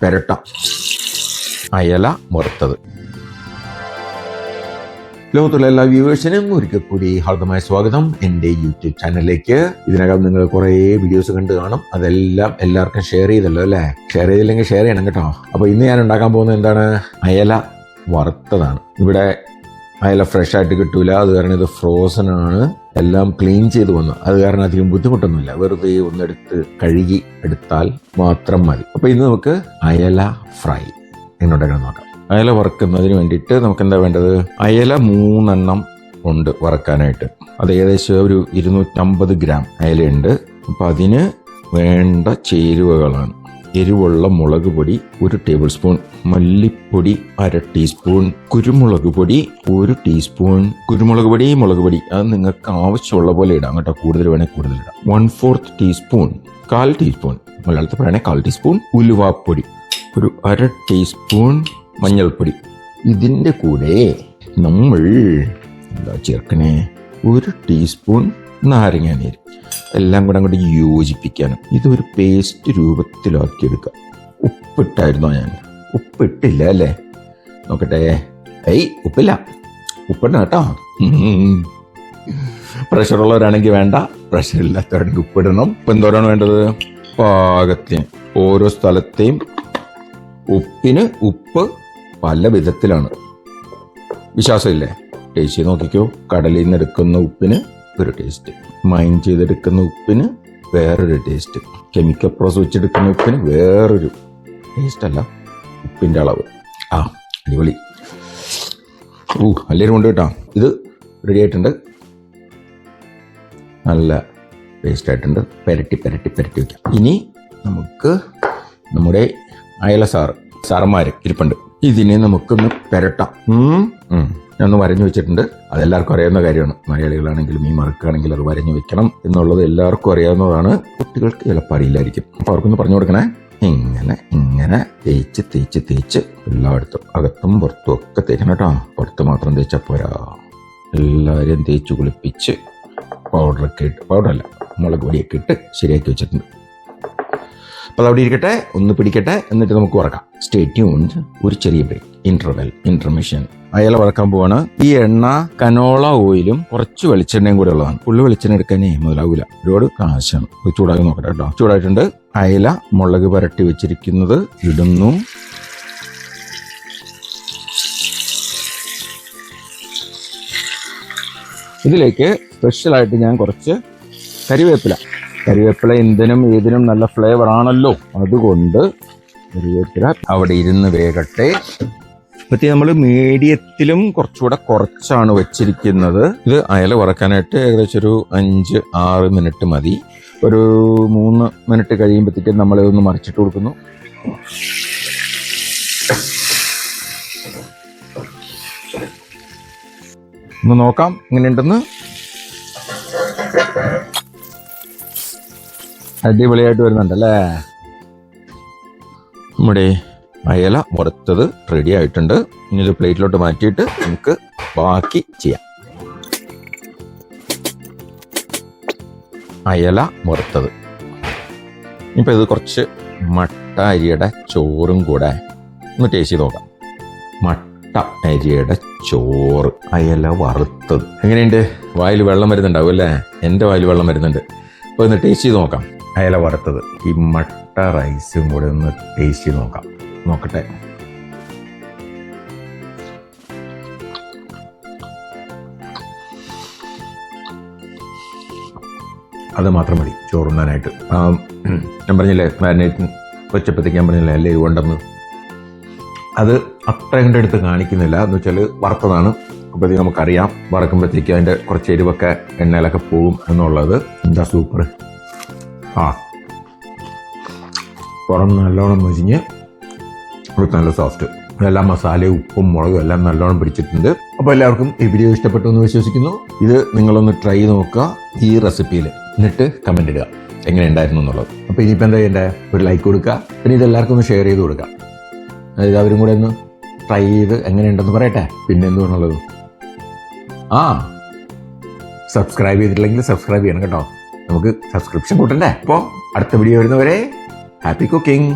പെരട്ട അയല വറുത്തത്. ലോകത്തുള്ള എല്ലാ വ്യൂവേഴ്സിനും ഒരിക്കൽ കൂടി ഹാർദമായ സ്വാഗതം എൻ്റെ യൂട്യൂബ് ചാനലിലേക്ക്. ഇതിനകം നിങ്ങൾ കുറേ വീഡിയോസ് കണ്ട് കാണും. അതെല്ലാം എല്ലാവർക്കും ഷെയർ ചെയ്തല്ലോ അല്ലേ? ഷെയർ ചെയ്തില്ലെങ്കിൽ ഷെയർ ചെയ്യണം കേട്ടോ. അപ്പോൾ ഇന്ന് ഞാൻ ഉണ്ടാക്കാൻ പോകുന്നത് എന്താണ്? അയല വറുത്തതാണ്. ഇവിടെ അയല ഫ്രഷ് ആയിട്ട് കിട്ടൂല, അത് കാരണം ഇത് ഫ്രോസൺ ആണ്. എല്ലാം ക്ലീൻ ചെയ്ത് വന്നു, അത് കാരണം അധികം ബുദ്ധിമുട്ടൊന്നുമില്ല. വെറുതെ ഒന്നെടുത്ത് കഴുകി എടുത്താൽ മാത്രം മതി. അപ്പോൾ ഇന്ന് നമുക്ക് അയല ഫ്രൈ എങ്ങനെയുണ്ടാക്കണം നോക്കാം. അയല വറുക്കുന്നതിന് വേണ്ടിയിട്ട് നമുക്ക് എന്താ വേണ്ടത്? അയല 3 എണ്ണം ഉണ്ട് വറുക്കാനായിട്ട്. അത് ഏകദേശം ഒരു 250 ഗ്രാം അയലയുണ്ട്. അപ്പം അതിന് വേണ്ട ചേരുവകളാണ്: എരിവുള്ള മുളക് പൊടി 1 ടേബിൾ സ്പൂൺ, മല്ലിപ്പൊടി 1/2 ടീസ്പൂൺ, കുരുമുളക് പൊടി 1 ടീസ്പൂൺ. കുരുമുളക് പൊടി, മുളക് പൊടി അത് നിങ്ങൾക്ക് ആവശ്യമുള്ള പോലെ ഇടാം കേട്ടോ. കൂടുതൽ വേണമെങ്കിൽ കൂടുതൽ ഇടാം. 1/4 ടീസ്പൂൺ, 1/4 ടീസ്പൂൺ, മലയാളത്തിൽ പറയുകയാണെങ്കിൽ 1/4 ടീസ്പൂൺ ഉലുവാപ്പൊടി, ഒരു 1/2 ടീസ്പൂൺ മഞ്ഞൾപ്പൊടി. ഇതിൻ്റെ കൂടെ നമ്മൾ എന്താ ചേർക്കണേ? 1 ടീസ്പൂൺ നാരങ്ങാനീര്. എല്ലാം കൂടെ അങ്ങോട്ട് യോജിപ്പിക്കാനും ഇതൊരു പേസ്റ്റ് രൂപത്തിലാക്കിയെടുക്കുക. ഉപ്പിട്ടായിരുന്നോ? ഞാൻ ഉപ്പിട്ടില്ല അല്ലേ? നോക്കട്ടെ. ഉപ്പില്ല. ഉപ്പിടണം കേട്ടോ. പ്രഷറുള്ളവരാണെങ്കിൽ വേണ്ട, പ്രഷറില്ലാത്തവരാണെങ്കിൽ ഉപ്പിടണം. ഇപ്പം എന്തോരാണ് വേണ്ടത്? പാകത്തിന്. ഓരോ സ്ഥലത്തെയും ഉപ്പ് പല വിധത്തിലാണ്. വിശ്വാസമില്ലേ? ടേസ്റ്റ് ചെയ്ത് നോക്കിക്കോ. കടലിൽ നിന്ന് എടുക്കുന്ന ഉപ്പിന് ഒരു ടേസ്റ്റ്, മൈൻ ചെയ്തെടുക്കുന്ന ഉപ്പിന് വേറൊരു ടേസ്റ്റ്, കെമിക്കൽ പ്രോസസ് വെച്ചെടുക്കുന്ന ഉപ്പിന് വേറൊരു ടേസ്റ്റ്. അല്ല, ഉപ്പിൻ്റെ അളവ്. അടിപൊളി. എല്ലാവരും കൊണ്ട് കേട്ടോ. ഇത് റെഡി ആയിട്ടുണ്ട്. നല്ല ടേസ്റ്റ് ആയിട്ടുണ്ട്. പെരട്ടി വയ്ക്കാം. ഇനി നമുക്ക് നമ്മുടെ അയല സാറന്മാർ ഇരിപ്പുണ്ട്. ഇതിനെ നമുക്കൊന്ന് പെരട്ടാം. ഞാനൊന്ന് വരഞ്ഞു വെച്ചിട്ടുണ്ട്. അതെല്ലാവർക്കും അറിയാവുന്ന കാര്യമാണ്. മലയാളികളാണെങ്കിലും ഈ മറക്കുകയാണെങ്കിലും അത് വരഞ്ഞു വെക്കണം എന്നുള്ളത് എല്ലാവർക്കും അറിയാവുന്നതാണ്. കുട്ടികൾക്ക് ചിലപ്പോൾ അറിയില്ലായിരിക്കും. അപ്പോൾ അവർക്കൊന്ന് പറഞ്ഞു കൊടുക്കണേ. ഇങ്ങനെ തേച്ച് എല്ലായിടത്തും, അകത്തും പുറത്തും ഒക്കെ തേക്കണം കേട്ടോ. പുറത്ത് മാത്രം തേച്ചാൽ പോരാ, എല്ലാവരും തേച്ച് കുളിപ്പിച്ച് പൗഡറല്ല മുളക് പൊടിയൊക്കെ ഇട്ട് ശരിയാക്കി വെച്ചിട്ടുണ്ട്. അപ്പോൾ അതവിടെ ഇരിക്കട്ടെ, ഒന്ന് പിടിക്കട്ടെ, എന്നിട്ട് നമുക്ക് വറക്കാം. Stay tuned. ഒരു ചെറിയ ബ്രേക്ക്, ഇന്റർമിഷൻ. അയല വറക്കാൻ പോവാണ്. ഈ എണ്ണ കനോള ഓയിലും കുറച്ച് വെളിച്ചെണ്ണയും കൂടെ ഉള്ളതാണ്. ഫുള്ള് വെളിച്ചെണ്ണ എടുക്കാനേ മുതലാവില്ല, ഒരുപാട് കാശാണ്. ചൂടാക്കി നോക്കട്ടെ കേട്ടോ. ചൂടായിട്ടുണ്ട്. അയല മുളക് പുരട്ടി വെച്ചിരിക്കുന്നത് ഇടുന്നു. ഇതിലേക്ക് സ്പെഷ്യലായിട്ട് ഞാൻ കുറച്ച് കരിവേപ്പില എന്തിനും ഏതിനും നല്ല ഫ്ലേവർ ആണല്ലോ. അതുകൊണ്ട് കരിവേപ്പില അവിടെ ഇരുന്ന് വേകട്ടെ. പറ്റി നമ്മൾ മീഡിയത്തിലും കുറച്ചാണ് വെച്ചിരിക്കുന്നത്. ഇത് അയല വറക്കാനായിട്ട് ഏകദേശം ഒരു 5-6 മിനിറ്റ് മതി. ഒരു 3 മിനിറ്റ് കഴിയുമ്പോഴത്തേക്കും നമ്മളിതൊന്ന് മറിച്ചിട്ട് കൊടുക്കുന്നു. ഒന്ന് നോക്കാം എങ്ങനെയുണ്ടെന്ന്. അടിപൊളിയായിട്ട് വരുന്നുണ്ടല്ലേ? നമ്മുടെ അയല വറുത്തത് റെഡി ആയിട്ടുണ്ട്. ഇനി ഇത് പ്ലേറ്റിലോട്ട് മാറ്റിയിട്ട് നമുക്ക് ബാക്കി ചെയ്യാം. അയല വറുത്തത്. ഇപ്പം ഇത് കുറച്ച് മട്ട അരിയുടെ ചോറും കൂടെ ഒന്ന് ടേസ്റ്റ് ചെയ്ത് നോക്കാം. മട്ട അരിയുടെ ചോറ്, അയല വറുത്തത്. എങ്ങനെയുണ്ട്? വായിൽ വെള്ളം വരുന്നുണ്ടാവും അല്ലേ? എൻ്റെ വായിൽ വെള്ളം വരുന്നുണ്ട്. അപ്പോൾ ഒന്ന് ടേസ്റ്റ് ചെയ്ത് നോക്കാം. അയല വറുത്തത് ഈ മട്ട റൈസും കൂടെ ഒന്ന് ടേസ്റ്റ് ചെയ്ത് നോക്കാം. നോക്കട്ടെ. അത് മാത്രം മതി ചോറുണ്ണാനായിട്ട്. ഞാൻ പറഞ്ഞില്ലേ, മാരിനേറ്റ് വെച്ചപ്പോഴത്തേക്ക് ഞാൻ പറഞ്ഞില്ലേ എല്ലാം എരിവുണ്ടെന്ന്. അത് അത്ര കണ്ടെടുത്ത് കാണിക്കുന്നില്ല. എന്ന് വെച്ചാൽ വറുത്തതാണ്. അപ്പോഴത്തേക്ക് നമുക്കറിയാം വറക്കുമ്പോഴത്തേക്ക് അതിൻ്റെ കുറച്ച് എരിവൊക്കെ എണ്ണയിലൊക്കെ പോകും എന്നുള്ളത്. എന്താ സൂപ്പർ. പുറം നല്ലോണം മുരിഞ്ഞ് നല്ല സോഫ്റ്റ്. എല്ലാം മസാലയും ഉപ്പും മുളകും എല്ലാം നല്ലോണം പിടിച്ചിട്ടുണ്ട്. അപ്പോൾ എല്ലാവർക്കും ഈ വീഡിയോ ഇഷ്ടപ്പെട്ടു എന്ന് വിശ്വസിക്കുന്നു. ഇത് നിങ്ങളൊന്ന് ട്രൈ നോക്കുക ഈ റെസിപ്പിയിൽ, എന്നിട്ട് കമൻ്റ് ഇടുക എങ്ങനെ ഉണ്ടായിരുന്നു എന്നുള്ളത്. അപ്പോൾ ഇനിയിപ്പോൾ എന്താ ചെയ്യേണ്ടത്? ഒരു ലൈക്ക് കൊടുക്കുക. പിന്നെ ഇതെല്ലാവർക്കും ഒന്ന് ഷെയർ ചെയ്ത് കൊടുക്കുക. അതായത് അവരും കൂടെ ഒന്ന് ട്രൈ ചെയ്ത് എങ്ങനെയുണ്ടെന്ന് പറയട്ടെ. പിന്നെ എന്തുകൊണ്ടുള്ളത്? സബ്സ്ക്രൈബ് ചെയ്തിട്ടില്ലെങ്കിൽ സബ്സ്ക്രൈബ് ചെയ്യണം കേട്ടോ. നമുക്ക് സബ്സ്ക്രിപ്ഷൻ കൂട്ടണ്ടേ? അപ്പോൾ അടുത്ത വീഡിയോ വരുന്നവരെ ഹാപ്പി കുക്കിംഗ്.